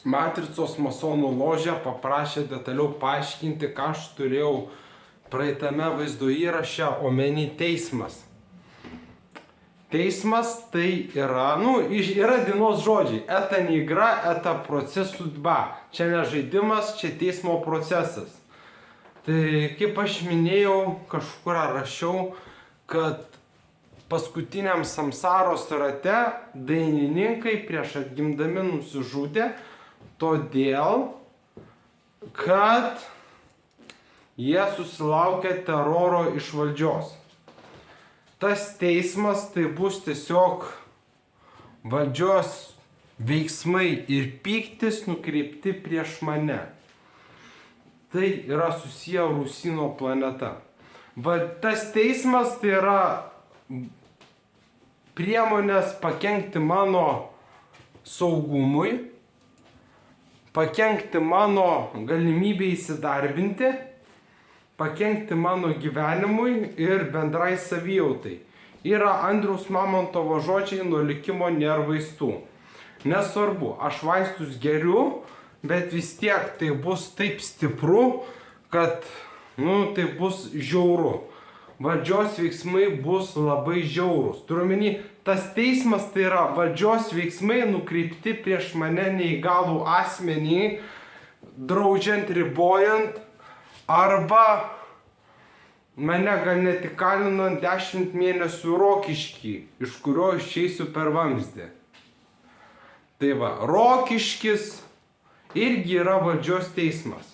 Matricos masonų ložė paprašė detaliau paaiškinti, ką aš turėjau praeitame vaizdo įraše omeny teismas. Teismas tai yra, yra dienos žodžiai. Eta nigra, eta procesų dba. Čia ne žaidimas, čia teismo procesas. Tai kaip aš minėjau, kažkur rašiau, kad paskutiniam samsaros rate dainininkai prieš atgimdami nusižudė, todėl, kad jie susilaukė teroro iš valdžios. Tas teismas tai bus tiesiog valdžios veiksmai ir pyktis nukreipti prieš mane. Tai yra susiję Rusino planeta. Tas teismas tai yra priemonės pakenkti mano saugumui, pakenkti mano galimybę įsidarbinti, pakenkti mano gyvenimui ir bendrai savijautai. Yra Andriaus Mamontovo žodžiai: nuo likimo nėra vaistų. Nesvarbu, aš vaistus geriu, bet vis tiek tai bus taip stipru, kad tai bus žiauru. Valdžios veiksmai bus labai žiaurūs. Turiu omeny, tas teismas tai yra valdžios veiksmai nukreipti prieš mane neįgalų asmenį, draudžiant, ribojant, arba mane gal net įkalinant 10 mėnesių Rokiškį, iš kurio išeisiu per vamzdį. Tai va, Rokiškis irgi yra valdžios teismas,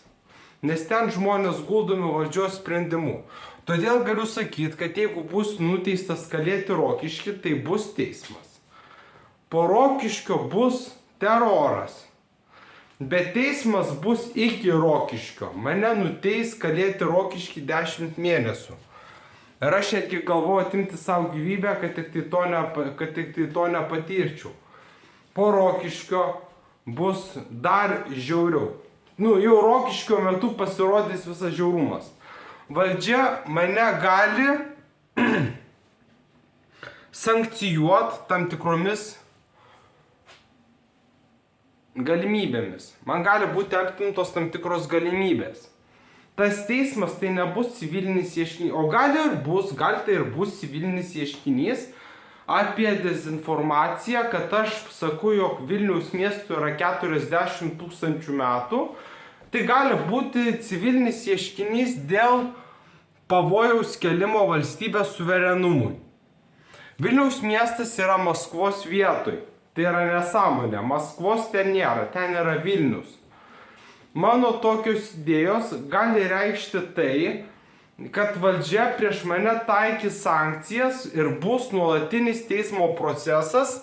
nes ten žmonės guldomi valdžios sprendimu. Todėl galiu sakyti, kad jeigu bus nuteistas kalėti Rokiškį, tai bus teismas. Po Rokiškio bus teroras. Bet teismas bus iki Rokiškio. Mane nuteis kalėti Rokiškį 10 mėnesių. Ir aš netgi galvoju atimti savo gyvybę, kad tik tai to nepatirčiau. Po Rokiškio bus dar žiauriau. Jau Rokiškio metu pasirodys visas žiaurumas. Valdžia mane gali sankcijuoti tam tikromis galimybėmis. Man gali būti atimtos tam tikros galimybės. Tas teismas tai nebus civilinis ieškinys, o gal tai ir bus civilinis ieškinys apie dezinformaciją, kad aš sakau, jog Vilniaus miestui yra 40 000 metų. Tai gali būti civilinis ieškinys dėl pavojaus kelimo valstybės suverenumui. Vilniaus miestas yra Maskvos vietoj. Tai yra nesąmonė. Maskvos ten nėra, ten yra Vilnius. Mano tokios idėjos gali reikšti tai, kad valdžia prieš mane taikys sankcijas ir bus nuolatinis teismo procesas,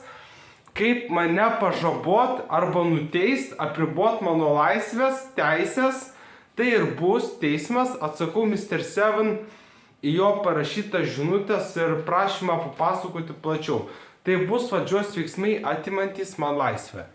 kaip mane pažabot arba nuteist, apribot mano laisvės, teisės. Tai ir bus teismas, atsakau Mr. Seven į jo parašytas žinutės ir prašymą papasakoti plačiau. Tai bus valdžios veiksmai atimantys man laisvę.